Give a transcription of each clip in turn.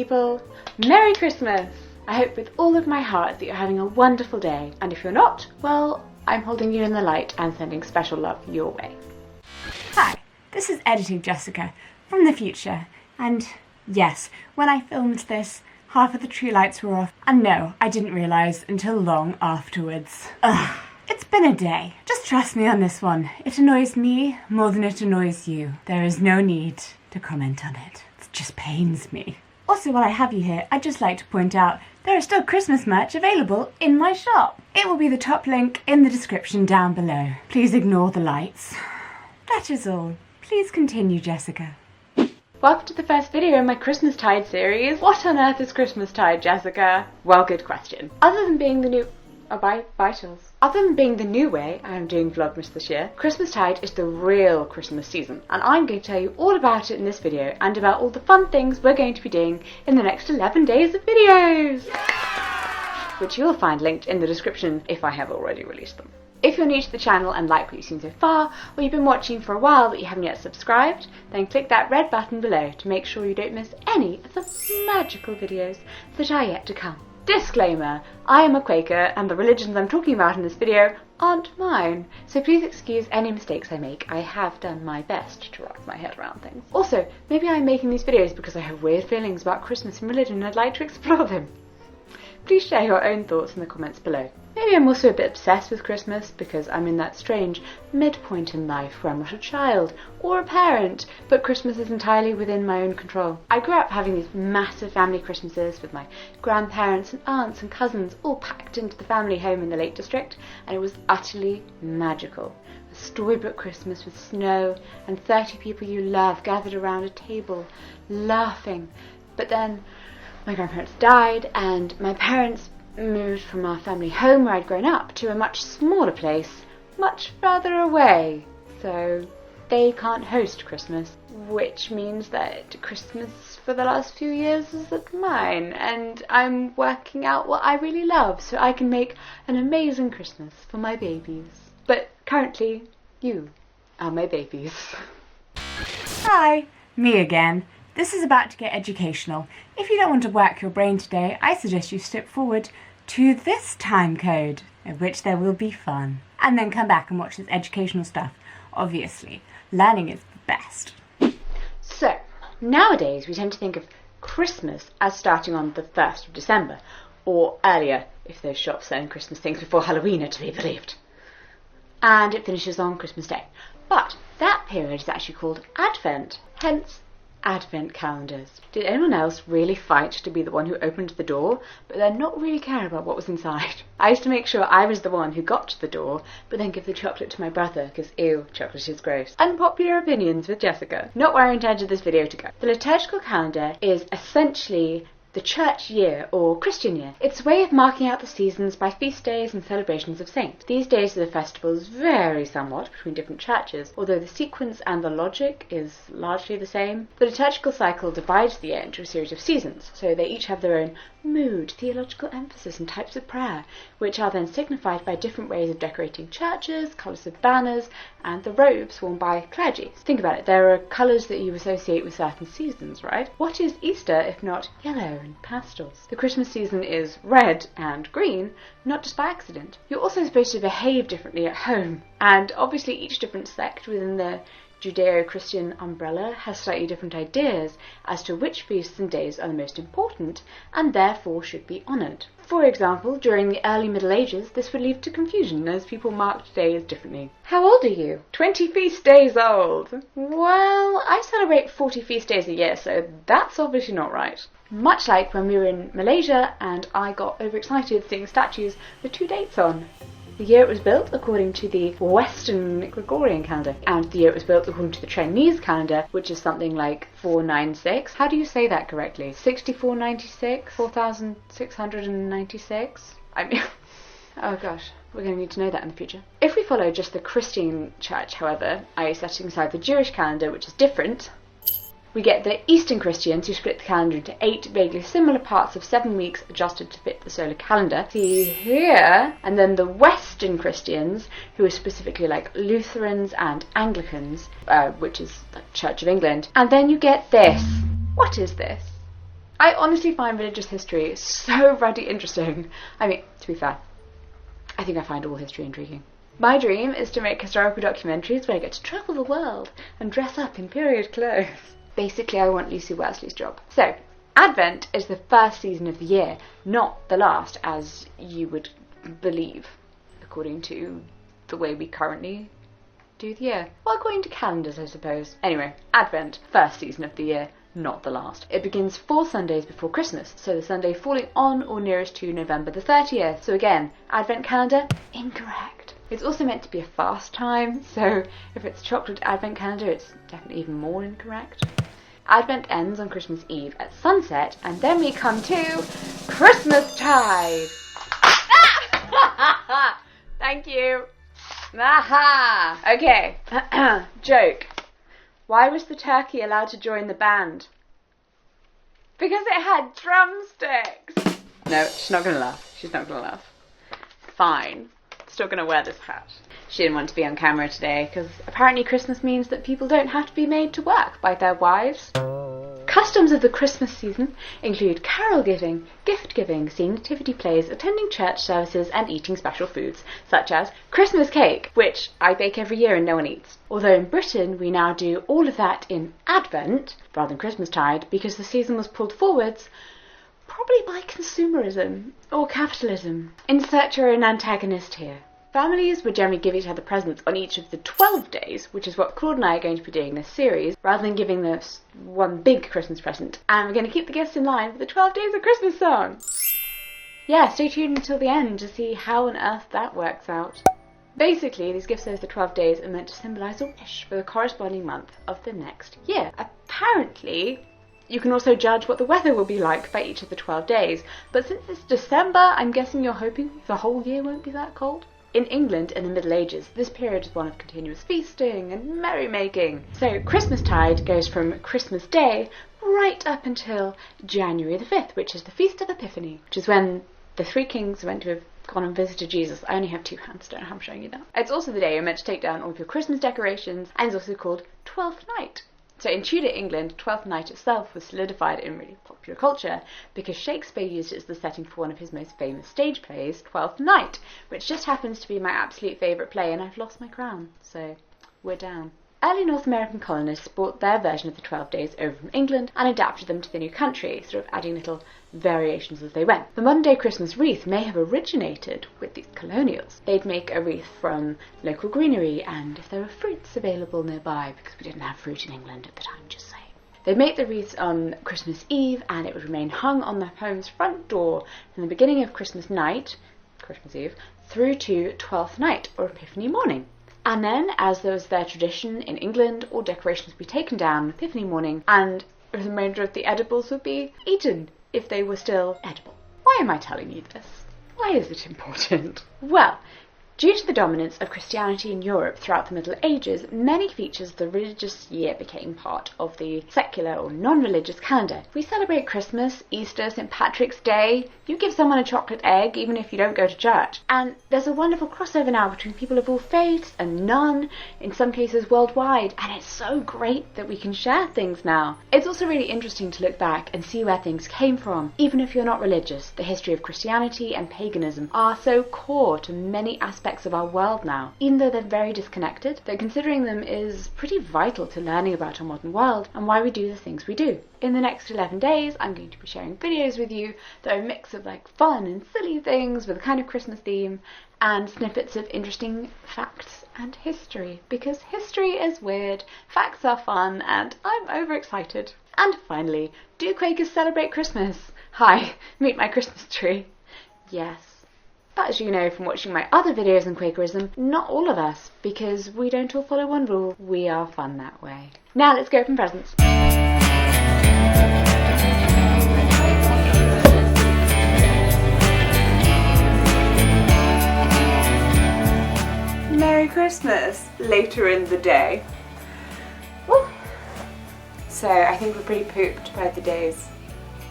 people, Merry Christmas! I hope with all of my heart that you're having a wonderful day, and if you're not, well, I'm holding you in the light and sending special love your way. Hi, this is Editing Jessica from the future, and yes, when I filmed this, half of the tree lights were off, and no, I didn't realise until long afterwards. Ugh, it's been a day. Just trust me on this one. It annoys me more than it annoys you. There is no need to comment on it. It just pains me. Also, while I have you here, I'd just like to point out there is still Christmas merch available in my shop. It will be the top link in the description down below. Please ignore the lights. That is all. Please continue, Jessica. Welcome to the first video in my Christmastide series. What on earth is Christmastide, Jessica? Well, good question. Other than being the new way I am doing Vlogmas this year, Christmastide is the real Christmas season, and I'm going to tell you all about it in this video and about all the fun things we're going to be doing in the next 11 days of videos, which you'll find linked in the description if I have already released them. If you're new to the channel and like what you've seen so far, or you've been watching for a while but you haven't yet subscribed, then click that red button below to make sure you don't miss any of the magical videos that are yet to come. Disclaimer, I am a Quaker and the religions I'm talking about in this video aren't mine, so please excuse any mistakes I make. I have done my best to wrap my head around things. Also, maybe I'm making these videos because I have weird feelings about Christmas and religion and I'd like to explore them. Please share your own thoughts in the comments below. Maybe I'm also a bit obsessed with Christmas because I'm in that strange midpoint in life where I'm not a child or a parent, but Christmas is entirely within my own control. I grew up having these massive family Christmases with my grandparents and aunts and cousins all packed into the family home in the Lake District, and it was utterly magical. A storybook Christmas with snow and 30 people you love gathered around a table, laughing. But then my grandparents died and my parents moved from our family home where I'd grown up to a much smaller place, much further away. So they can't host Christmas, which means that Christmas for the last few years is at mine, and I'm working out what I really love so I can make an amazing Christmas for my babies. But currently, you are my babies. Hi, me again. This is about to get educational. If you don't want to work your brain today, I suggest you skip forward to this time code, in which there will be fun. And then come back and watch this educational stuff. Obviously, learning is the best. So, nowadays we tend to think of Christmas as starting on the 1st of December, or earlier if those shops selling Christmas things before Halloween are to be believed. And it finishes on Christmas Day. But that period is actually called Advent, hence Advent calendars. Did anyone else really fight to be the one who opened the door, but then not really care about what was inside? I used to make sure I was the one who got to the door, but then give the chocolate to my brother, because ew, chocolate is gross. Unpopular opinions with Jessica. Not where I intended this video to go. The liturgical calendar is essentially the church year, or Christian year. It's a way of marking out the seasons by feast days and celebrations of saints. These days of the festivals vary somewhat between different churches, although the sequence and the logic is largely the same. The liturgical cycle divides the year into a series of seasons, so they each have their own mood, theological emphasis and types of prayer, which are then signified by different ways of decorating churches, colours of banners, and the robes worn by clergy. Think about it, there are colours that you associate with certain seasons, right? What is Easter if not yellow and pastels? The Christmas season is red and green, not just by accident. You're also supposed to behave differently at home, and obviously each different sect within the Judeo-Christian umbrella has slightly different ideas as to which feasts and days are the most important and therefore should be honoured. For example, during the early Middle Ages, this would lead to confusion as people marked days differently. How old are you? 20 feast days old. Well, I celebrate 40 feast days a year, so that's obviously not right. Much like when we were in Malaysia and I got overexcited seeing statues with 2 dates on. The year it was built according to the Western Gregorian calendar, and the year it was built according to the Chinese calendar, which is something like 496. How do you say that correctly? 6496? 4696? I mean, oh gosh, we're going to need to know that in the future. If we follow just the Christian church, however, i.e. setting aside the Jewish calendar, which is different, we get the Eastern Christians who split the calendar into 8 vaguely similar parts of 7 weeks adjusted to fit the solar calendar. See here. And then the Western Christians, who are specifically like Lutherans and Anglicans, which is the Church of England. And then you get this. What is this? I honestly find religious history so bloody interesting. I mean, to be fair, I think I find all history intriguing. My dream is to make historical documentaries where I get to travel the world and dress up in period clothes. Basically, I want Lucy Worsley's job. So, Advent is the first season of the year, not the last, as you would believe, according to the way we currently do the year. Well, according to calendars, I suppose. Anyway, Advent, first season of the year, not the last. It begins 4 Sundays before Christmas, so the Sunday falling on or nearest to November the 30th. So again, Advent calendar, incorrect. It's also meant to be a fast time, so if it's chocolate Advent calendar, it's definitely even more incorrect. Advent ends on Christmas Eve at sunset, and then we come to Christmastide. Thank you. Aha! Okay. Joke. Why was the turkey allowed to join the band? Because it had drumsticks. No, she's not going to laugh. She's not going to laugh. Fine. Still going to wear this hat. She didn't want to be on camera today because apparently Christmas means that people don't have to be made to work by their wives. Customs of the Christmas season include carol giving, gift giving, seeing nativity plays, attending church services and eating special foods, such as Christmas cake, which I bake every year and no one eats. Although in Britain we now do all of that in Advent rather than Christmastide because the season was pulled forwards, probably by consumerism or capitalism. Insert your own antagonist here. Families would generally give each other presents on each of the 12 days, which is what Claude and I are going to be doing this series, rather than giving this one big Christmas present. And we're going to keep the gifts in line for the 12 Days of Christmas song. Yeah, stay tuned until the end to see how on earth that works out. Basically, these gifts over the 12 days are meant to symbolise a wish for the corresponding month of the next year. Apparently, you can also judge what the weather will be like by each of the 12 days, but since it's December, I'm guessing you're hoping the whole year won't be that cold? In England in the Middle Ages, this period is one of continuous feasting and merrymaking. So Christmastide goes from Christmas Day right up until January the 5th, which is the Feast of Epiphany, which is when the 3 kings were meant to have gone and visited Jesus. I only have 2 hands, don't know how I'm showing you that. It's also the day you're meant to take down all of your Christmas decorations, and it's also called Twelfth Night. So in Tudor England, Twelfth Night itself was solidified in really popular culture because Shakespeare used it as the setting for one of his most famous stage plays, Twelfth Night, which just happens to be my absolute favourite play, and I've lost my crown, so we're down. Early North American colonists brought their version of the 12 days over from England and adapted them to the new country, sort of adding little variations as they went. The modern day Christmas wreath may have originated with these colonials. They'd make a wreath from local greenery and if there were fruits available nearby, because we didn't have fruit in England at the time, just saying. They'd make the wreaths on Christmas Eve and it would remain hung on the home's front door from the beginning of Christmas night, Christmas Eve, through to Twelfth Night or Epiphany morning. And then, as there was their tradition in England, all decorations would be taken down on Epiphany morning and the remainder of the edibles would be eaten if they were still edible. Why am I telling you this? Why is it important? Well, due to the dominance of Christianity in Europe throughout the Middle Ages, many features of the religious year became part of the secular or non-religious calendar. We celebrate Christmas, Easter, St. Patrick's Day. You give someone a chocolate egg even if you don't go to church. And there's a wonderful crossover now between people of all faiths and none, in some cases worldwide, and it's so great that we can share things now. It's also really interesting to look back and see where things came from. Even if you're not religious, the history of Christianity and paganism are so core to many aspects of our world now, even though they're very disconnected, that considering them is pretty vital to learning about our modern world and why we do the things we do. In the next 11 days, I'm going to be sharing videos with you that are a mix of like fun and silly things with a kind of Christmas theme and snippets of interesting facts and history, because history is weird, facts are fun, and I'm overexcited. And finally, do Quakers celebrate Christmas? Hi, meet my Christmas tree. Yes. But as you know from watching my other videos on Quakerism, not all of us, because we don't all follow one rule. We are fun that way. Now let's go open presents. Merry Christmas later in the day. Woo. So I think we're pretty pooped by the day's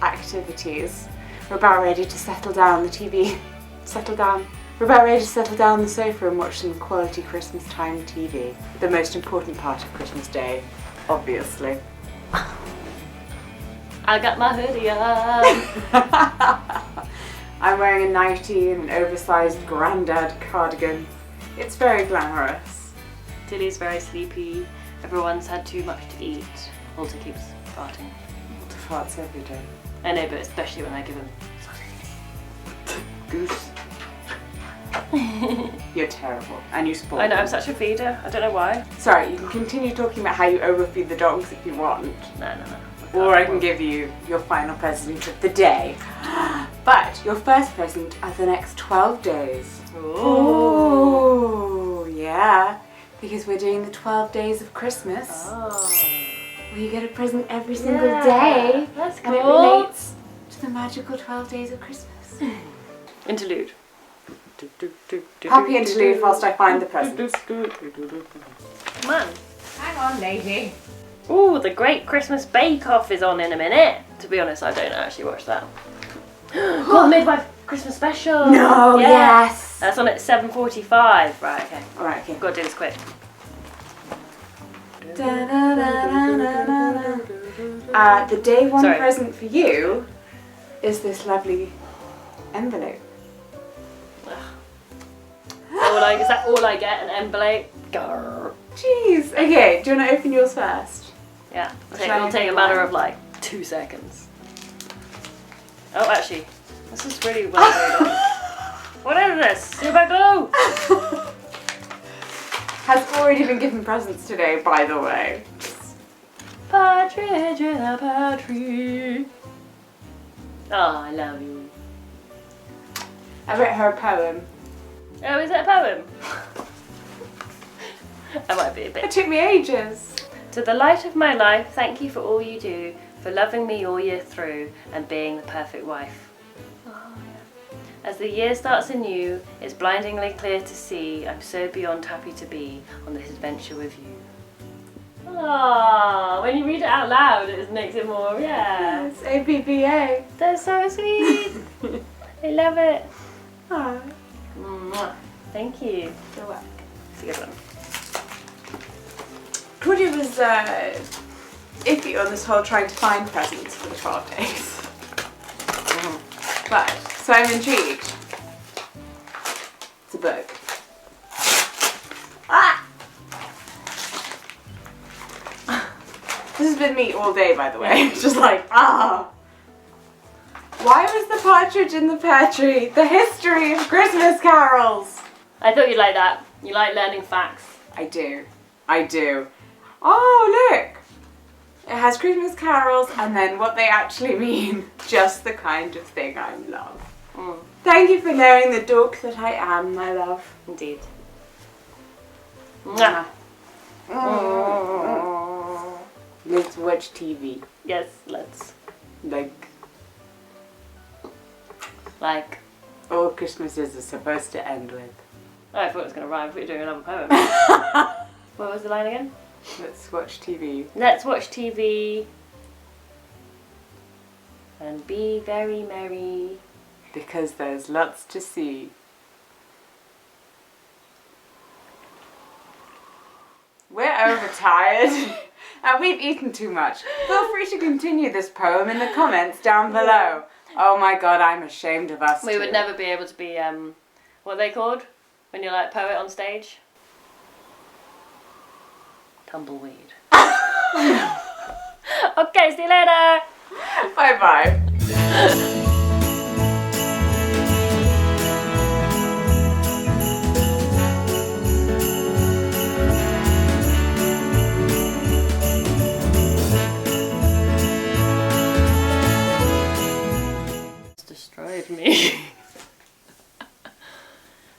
activities. We're about ready to settle down the TV. Settle down. We're about ready to settle down on the sofa and watch some quality Christmas time TV. The most important part of Christmas Day, obviously. I got my hoodie on. I'm wearing a nightie and an oversized grandad cardigan. It's very glamorous. Tilly's very sleepy. Everyone's had too much to eat. Walter keeps farting. Walter farts every day. I know, but especially when I give him Goose. You're terrible, and you spoil I know, them. I'm such a feeder. I don't know why. Sorry, you can continue talking about how you overfeed the dogs if you want. No. Or I can give you your final present of the day. But your first present are the next 12 days. Ooh. Ooh, yeah. Because we're doing the 12 days of Christmas. Oh. Where you get a present every single day. That's And it cool. relates to the magical 12 days of Christmas. Interlude. Happy interlude whilst I find the presents. Come on. Hang on, lady. Ooh, the Great Christmas Bake Off is on in a minute. To be honest, I don't actually watch that. God, Midwife Christmas Special. No, Yeah. yes. That's on at 7:45. Right, okay. Alright, okay. Gotta do this quick. The day one Sorry. present for you is this lovely envelope. Is that all I get? An envelope? Grr. Jeez. Okay, do you want to open yours first? Yeah, Shall I it'll take a open matter mine? of like 2 seconds. Oh, actually, this is really well made. What is this? Super glue! Has already been given presents today, by the way. Partridge in a pear tree. Oh, I love you. I wrote her a poem. Oh, is it a poem? I might be a It bit. took me ages. To the light of my life, thank you for all you do, for loving me all year through and being the perfect wife. Oh, yeah. As the year starts anew, it's blindingly clear to see I'm so beyond happy to be on this adventure with you. Ah, when you read it out loud, it just makes it more, yeah. It's ABBA. That's so sweet. I love it. Oh, Mwah. Thank you. you're welcome. It's a good one. Claudia was iffy on this whole trying to find presents for the 12 days. But, so I'm intrigued. It's a book. Ah! This has been me all day, by the way. It's just like, ah! Why was the partridge in the pear tree? The history of Christmas carols! I thought you'd like that. You like learning facts. I do. I do. Oh, look! It has Christmas carols and then what they actually mean. Just the kind of thing I love. Mm, Thank you for knowing the dog that I am, my love. indeed. Mwah. Let's watch TV. Yes, let's. Like all Christmases are supposed to end with. Oh, I thought it was going to rhyme. I thought you were doing another poem. What was the line again? Let's watch TV. Let's watch TV and be very merry. Because there's lots to see. We're overtired and we've eaten too much. Feel free to continue this poem in the comments down below. Oh my god, I'm ashamed of us We too. would never be able to be, what are they called? When you're like poet on stage? Tumbleweed. Okay, see you later! Bye bye.